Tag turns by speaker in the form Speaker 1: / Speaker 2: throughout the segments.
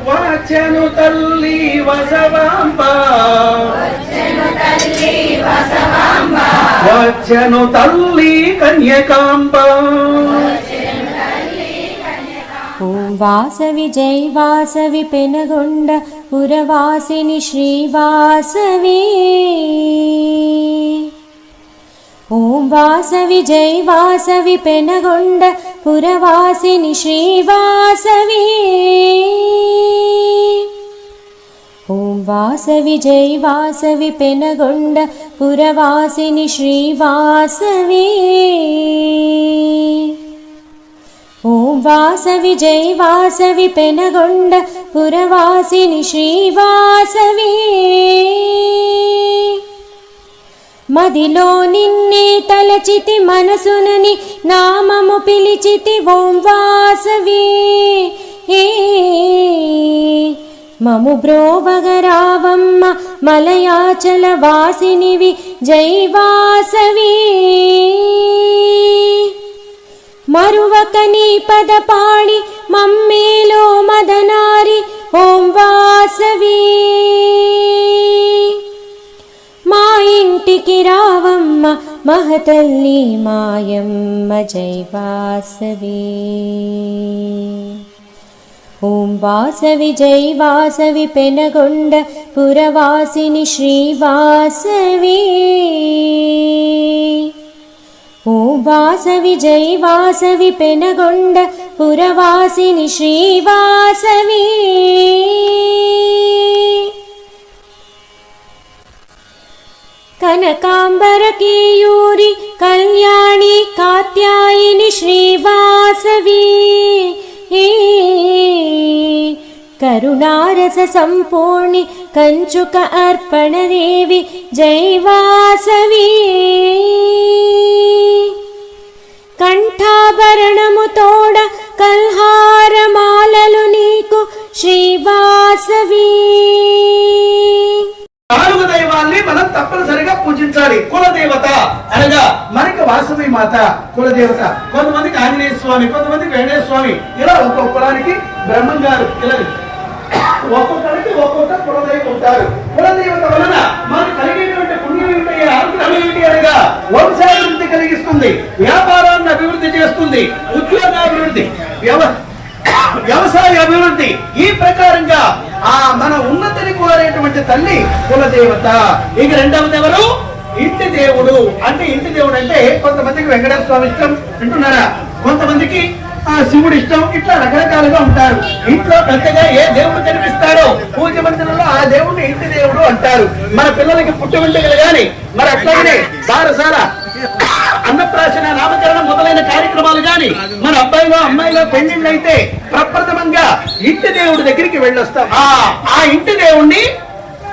Speaker 1: వచ్చెను తల్లి వసవాంబ, వచ్చెను తల్లి కన్యకాంబ.
Speaker 2: ఓం వాసవి జై వాసవి పెనగొండ పురవాసిని శ్రీవాసవి. ఓం వాసవి జై వాసవి పెనగొండ పురవాసిని శ్రీవాసవి. ఓం వాసవి జై వాసవి పెనగొండ పురవాసిని శ్రీవాసవి. ఓం వాసవి జై వాసవి పెనగొండ పురవాసిని శ్రీవాసవి. మదిలో నిన్నే తలచితి మనసునని నామము పిలిచితి ఓం వాసవి. మము బ్రోవగరావమ్మ మలయాచల వాసినివి జై వాసవి. మరువక నీ పదపాణి మమ్మేలో మదనారి ఓం వాసవి. మా ఇంటికి రావమ్మ మహతల్లి మాయమ్మ జై వాసవి. ఓం వాసవి జై వాసవి పెనగొండ పురవాసిని శ్రీవాసవి. ఓం వాసవి జై వాసవి పెనగొండ పురవాసిని శ్రీవాసవి. కనకాంబర కేయూరి కళ్యాణి కాత్యాయిని శ్రీవాసవి. కరుణారస సంపూర్ణి కంచుక అర్పణ దేవి జై వాసవి. కంఠాభరణము తోడ కల్హారమాలలు నీకు శ్రీవాసవి.
Speaker 1: నాలుగు దైవాల్ని మనం తప్పనిసరిగా పూజించాలి. కులదేవత అనగా మనకి వాసవి మాత కులదేవత. కొంతమందికి ఆంజనేయ స్వామి, కొంతమందికి వెంకటేశ్వర స్వామి, ఇలా ఒక్కొక్క కులానికి బ్రహ్మం గారు, ఇలా ఒక్కొక్కరికి ఒక్కొక్క కులదైవం ఉంటారు. కులదేవత వలన మనకు కలిగేటువంటి పుణ్యం ఏమిటి, అనుగ్రహం ఏమిటి అనగా వంశాభివృద్ధి కలిగిస్తుంది, వ్యాపారాన్ని అభివృద్ధి చేస్తుంది, ఉద్యోగాభివృద్ధి, వ్యవసాయ అభివృద్ధి. ఈ ప్రకారంగా మన ఉన్నతిని కోరేటువంటి తల్లి కులదేవత. ఇక రెండవది ఎవరు? ఇంటి దేవుడు. అంటే ఇంటి దేవుడు అంటే కొంతమందికి వెంకటేశ్వర స్వామి ఇష్టం అంటున్నారా, కొంతమందికి శివుడు ఇష్టం, ఇట్లా రకరకాలుగా ఉంటారు. ఇంట్లో పెద్దగా ఏ దేవుడు కనిపిస్తాడో పూజ మందిరంలో ఆ దేవుడిని ఇంటి దేవుడు అంటారు. మన పిల్లలకి పుట్టి వెంటలు గాని, మరి అట్లాగనే సారసార అన్నప్రాశన, నామకరణం మొదలైన కార్యక్రమాలు గాని, మన అబ్బాయిలో అమ్మాయిలో పెళ్లిళ్ళు అయితే ప్రప్రథమంగా ఇంటి దేవుడి దగ్గరికి వెళ్ళొస్తాం. ఆ ఇంటి దేవుణ్ణి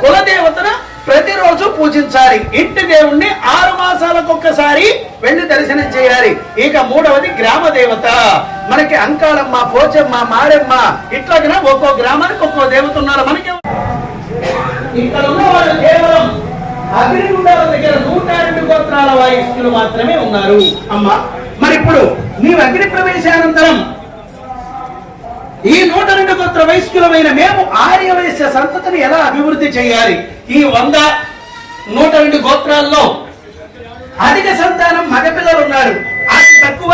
Speaker 1: కులదేవతను ప్రతిరోజు పూజించాలి. ఇంటి దేవుణ్ణి 6 మాసాలకు ఒక్కసారి వెళ్ళి దర్శనం చేయాలి. ఇక మూడవది గ్రామ దేవత. మనకి అంకాళమ్మ, పోచమ్మ, మారెమ్మ, ఇట్లాగనే ఒక్కో గ్రామానికి ఒక్కో దేవత ఉన్నారు. మనకి ఇక్కడ ఉన్న వాళ్ళు కేవలం అగ్నిగుండాల దగ్గర 102 గోత్రాల వాయిస్తులు మాత్రమే ఉన్నారు. అమ్మ, మరి ఇప్పుడు నీవు అగ్ని ప్రవేశానంతరం ఈ 102 గోత్ర వైశ్యులమైన మేము ఆర్యవైశ్య సంతతిని ఎలా అభివృద్ధి చేయాలి? ఈ 100, 102 గోత్రాల్లో అధిక సంతానం మగపిల్లలు ఉన్నారు, అతి తక్కువ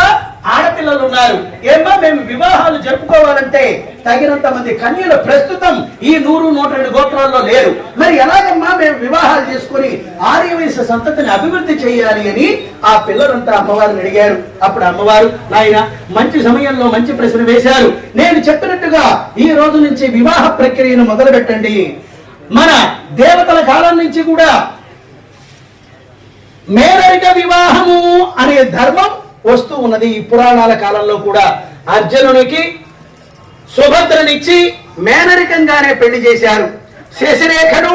Speaker 1: ఆడపిల్లలు ఉన్నారు. ఏమో మేము వివాహాలు జరుపుకోవాలంటే తగినంత మంది కన్యలు ప్రస్తుతం ఈ 100, 102 గోత్రాల్లో లేరు. మరి ఎలాగమ్మా మేము వివాహాలు చేసుకుని ఆర్యవైశ్య సంతతిని అభివృద్ధి చేయాలి అని ఆ పిల్లలంతా అమ్మవారిని అడిగారు. అప్పుడు అమ్మవారు, నాయన మంచి సమయంలో మంచి ప్రశ్న వేశారు. నేను చెప్పినట్టుగా ఈ రోజు నుంచి వివాహ ప్రక్రియను మొదలు పెట్టండి. మన దేవతల కాలం నుంచి కూడా మేనరిక వివాహము అనే ధర్మం వస్తూ ఉన్నది. ఈ పురాణాల కాలంలో కూడా అర్జునునికి సుభద్రనిచ్చి మేనరికంగానే పెళ్లి చేశారు. శశిరేఖను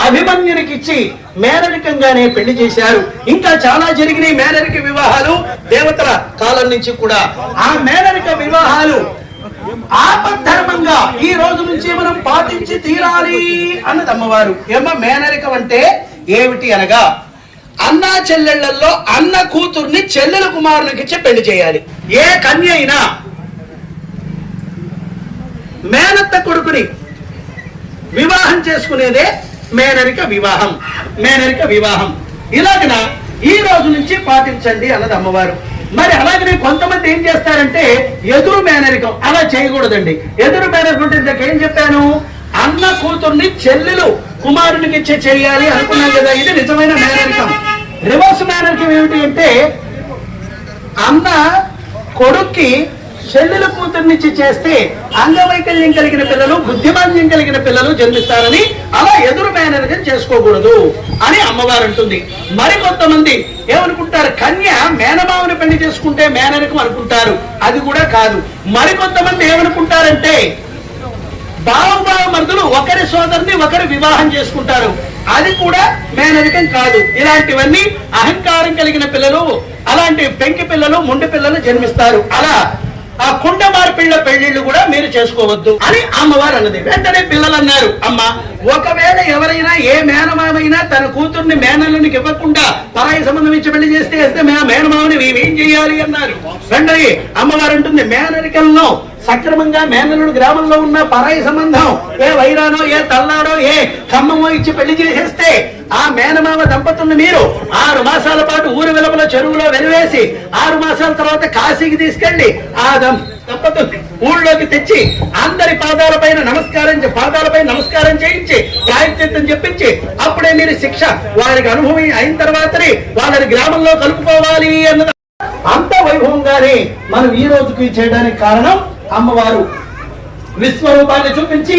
Speaker 1: అభిమన్యునికిచ్చి మేనరికంగానే పెళ్లి చేశారు. ఇంకా చాలా జరిగినాయి మేనరిక వివాహాలు దేవతల కాలం నుంచి కూడా. ఆ మేనరిక వివాహాలు ఆపద్ధర్మంగా ఈ రోజు నుంచి మనం పాటించి తీరాలి అన్నది అమ్మవారు. ఏమో మేనరికం అంటే ఏమిటి అనగా, అన్నా చెల్లెళ్లలో అన్న కూతుర్ని చెల్లెల కుమారునికి ఇచ్చి పెళ్లి చేయాలి. ఏ కన్య అయినా మేనత్త కొడుకుని వివాహం చేసుకునేదే మేనరిక వివాహం. మేనరిక వివాహం ఇలాగన ఈ రోజు నుంచి పాటించండి అన్నది అమ్మవారు. మరి అలాగనే కొంతమంది ఏం చేస్తారంటే ఎదురు మేనరికం. అలా చేయకూడదండి. ఎదురు మేనరికం అంటే ఇందాక ఏం చెప్పాను, అన్న కూతుర్ని చెల్లెలు కుమారునికి చేయాలి అనుకున్నాం కదా, ఇది నిజమైన మేనరికం. రివర్స్ మేనరికం ఏమిటి అంటే అన్న కొడుక్కి చెల్లెలు కూతుర్నిచ్చి చేస్తే అంగవైకల్యం కలిగిన పిల్లలు, బుద్ధిమాంద్యం కలిగిన పిల్లలు జన్మిస్తారని అలా ఎదురు మేనరికం చేసుకోకూడదు అని అమ్మవారు అంటుంది. మరి కొంతమంది ఏమనుకుంటారు, కన్య మేనమావని పెళ్లి చేసుకుంటే మేనరికం అనుకుంటారు. అది కూడా కాదు. మరి కొంతమంది ఏమనుకుంటారంటే బావమరుదులు ఒకరి సోదరుని ఒకరు వివాహం చేసుకుంటారు. అది కూడా మేనరికం కాదు. ఇలాంటివన్నీ అహంకారం కలిగిన పిల్లలు, అలాంటి పెంకి పిల్లలు, మొండి పిల్లలు జన్మిస్తారు. అలా ఆ కుండమారి పిల్ల పెళ్లిళ్ళు కూడా మీరు చేసుకోవద్దు అని అమ్మవారు అన్నది. వెంటనే పిల్లలు అన్నారు, అమ్మ ఒకవేళ ఎవరైనా ఏ మేనమామైనా తన కూతుర్ని మేనల్లునికి ఇవ్వకుండా పరాయి సంబంధం ఇచ్చి పెళ్లి చేస్తే మేనమామని మేమేం చేయాలి అన్నారు. వెంటనే అమ్మవారు అంటుంది, మేనరికల్లో సక్రమంగా మేనల్లుడు గ్రామంలో ఉన్న పరాయి సంబంధం ఏ వైరానో ఏ తల్లాడో ఏ ఖమ్మమో ఇచ్చి పెళ్లి చేసేస్తే ఆ మేనమామ దంపతుల్ని మీరు 6 మాసాల పాటు ఊరి వెలుపల చెరువులో వెలివేసి 6 మాసాల తర్వాత కాశీకి తీసుకెళ్లి ఆ దంపతుల్ని ఊళ్ళోకి తెచ్చి అందరి పాదాలపై నమస్కారం చేయించి ప్రాయశ్చిత్తం చెప్పించి అప్పుడే మీరు శిక్ష వారికి అనుభవం అయిన తర్వాతనే వాళ్ళని గ్రామంలో కలుపుకోవాలి అన్నది. అంత వైభవంగానే మనం ఈ రోజుకి చేయడానికి కారణం అమ్మవారు విశ్వరూపాన్ని చూపించి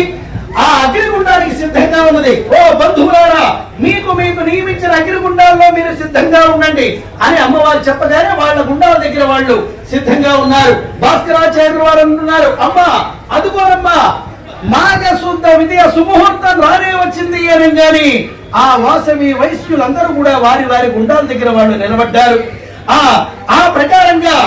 Speaker 1: ఆ అగ్నిగుండానికి సిద్ధంగా ఉన్నది. ఓ బంధువులారా, మీకు నియమించిన అగ్నిగుండాల్లో మీరు సిద్ధంగా ఉండండి అని అమ్మవారు చెప్పగానే వాళ్ళ గుండాల దగ్గర వాళ్ళు సిద్ధంగా ఉన్నారు. భాస్కరాచార్యులు వారు అంటున్నారు, అమ్మా అదుగోనమ్మా మాఘ శుద్ధ విద్య సుముహూర్తం రానే వచ్చింది అనగాని ఆ వాసవి వైశ్యులందరూ కూడా వారి వారి గుండాల దగ్గర వాళ్ళు నిలబడ్డారు. ఆ ప్రకారంగా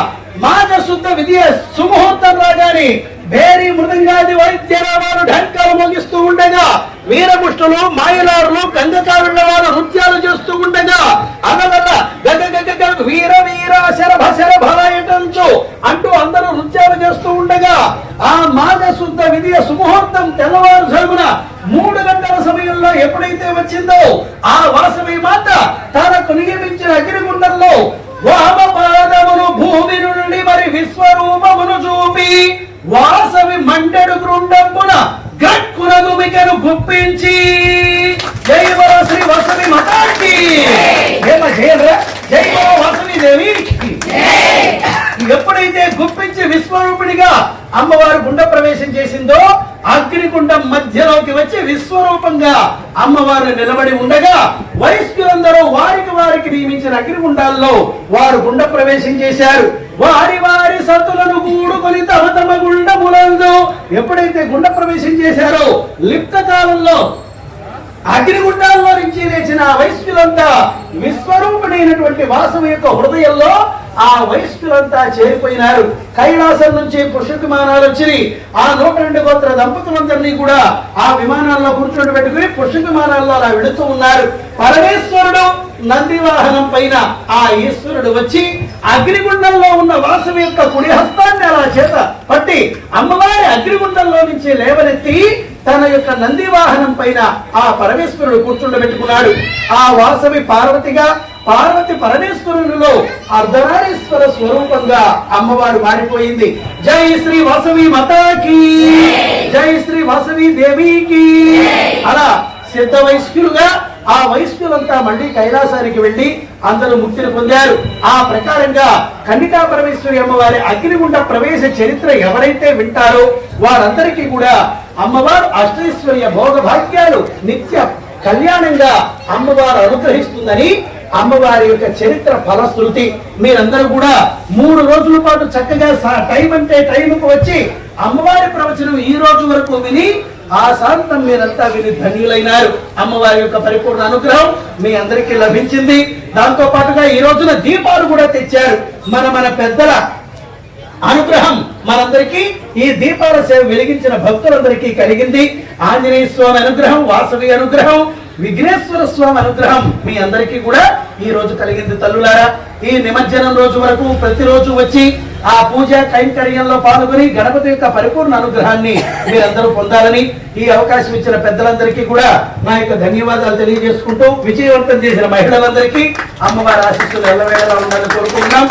Speaker 1: మాఘ శుద్ధ విద్య సుముహూర్తం రాగానే భేరీ మృదంగాది వైద్యనామాలు ఢంకాలు మోగిస్తూ ఉండగా, వీరముష్టులు మాయలారులు గంగకారుల వారు నృత్యాలు చేస్తూ ఉండగా, అనవల్ల గగ వీర వీర శరభ శరభాయటంచు అంటూ అందరూ నృత్యాలు చేస్తూ ఉండగా, ఆ మాఘ శుద్ధ విద్య సుముహూర్తం తెల్లవారుజామున 3 గంటల సమయంలో ఎప్పుడైతే వచ్చిందో ఆ వాసవి మాత తనకు నియమించిన అగ్నిగుండంలో వామపాదమును భూమి నుండి మరి విశ్వరూపమును చూపి వాసవి మండెడు గృండమున గక్కునగుమికను గుప్పించి జై బలో శ్రీ వాసవి మాతాకి జై బలో వాసవి దేవికి. ఎప్పుడైతే గుప్పించి విశ్వరూపిణిగా అమ్మవారు గుండ ప్రవేశం చేసిందో అగ్నిగుండం మధ్యలోకి వచ్చి విశ్వరూపంగా అమ్మవారు నిలబడి ఉండగా వైశ్యులందరూ వారికి నియమించిన అగ్నిగుండాల్లో వారు గుండ ప్రవేశం చేశారు. వారి సతులను కూడుకొని తమ గుండములందు ఎప్పుడైతే గుండ ప్రవేశం చేశారో లిప్త కాలంలో అగ్నిగుండాల్లో నుంచి లేచిన వైశ్యులంతా విశ్వరూపుడైనటువంటి వాసవి యొక్క హృదయంలో ఆ వైశ్యులంతా చేరిపోయినారు. కైలాసం నుంచి పుష్ప విమానాలు వచ్చి ఆ 102 గోత్ర దంపతులందరినీ కూడా ఆ విమానాల్లో కూర్చొని పెట్టుకుని పుష్ప విమానాల్లో అలా వెళుతూ ఉన్నారు. పరమేశ్వరుడు నంది వాహనం పైన ఆ ఈశ్వరుడు వచ్చి అగ్నిగుండంలో ఉన్న వాసవి యొక్క కుడి హస్తాన్ని అలా చేత పట్టి అమ్మవారి అగ్నిగుండంలో నుంచి లేవనెత్తి తన యొక్క నంది వాహనం పైన ఆ పరమేశ్వరుడు కూర్చుండబెట్టుకున్నాడు. ఆ వాసవి పార్వతిగా, పార్వతి పరమేశ్వరునిలో అర్ధనారీశ్వర స్వరూపంగా అమ్మవారు మారిపోయింది. జై శ్రీ వాసవి మాతాకి, జై శ్రీ వాసవి దేవికి. అలా సిద్ధ వైశ్యులుగా ఆ వైశ్యులంతా మళ్ళీ కైలాసానికి వెళ్లి అందరూ ముక్తిని పొందారు. ఆ ప్రకారంగా కన్నికా పరమేశ్వరి అమ్మవారి అగ్నిగుండ ప్రవేశ చరిత్ర ఎవరైతే వింటారో వారందరికీ కూడా అమ్మవారు అష్టైశ్వర్య భోగ భాగ్యాలు నిత్య కళ్యాణంగా అమ్మవారు అనుగ్రహిస్తుందని అమ్మవారి యొక్క చరిత్ర ఫలశ్రుతి. మీరందరూ కూడా 3 రోజుల పాటు చక్కగా టైం అంటే టైంకు వచ్చి అమ్మవారి ప్రవచనం ఈ రోజు వరకు విని ఆ శాంతం మీరంతా విని ధన్యులైనారు. అమ్మవారి యొక్క పరిపూర్ణ అనుగ్రహం మీ అందరికీ లభించింది. దాంతో పాటుగా ఈ రోజున దీపాలు కూడా తెచ్చారు. మన పెద్దల అనుగ్రహం మనందరికీ ఈ దీపాల సేవ వెలిగించిన భక్తులందరికీ కలిగింది. ఆంజనేయ స్వామి అనుగ్రహం, వాసవి అనుగ్రహం, విఘ్నేశ్వర స్వామి అనుగ్రహం మీ అందరికీ కూడా ఈ రోజు కలిగింది. తల్లులారా, ఈ నిమజ్జనం రోజు వరకు ప్రతిరోజు వచ్చి ఆ పూజ కైంకర్యంలో పాల్గొని గణపతి యొక్క పరిపూర్ణ అనుగ్రహాన్ని మీరందరూ పొందాలని ఈ అవకాశం ఇచ్చిన పెద్దలందరికీ కూడా నా యొక్క ధన్యవాదాలు తెలియజేసుకుంటూ విజయవంతం చేసిన మహిళలందరికీ అమ్మవారి ఆశీస్సులు ఎల్లవేళలా ఉండాలని కోరుకుంటున్నాం.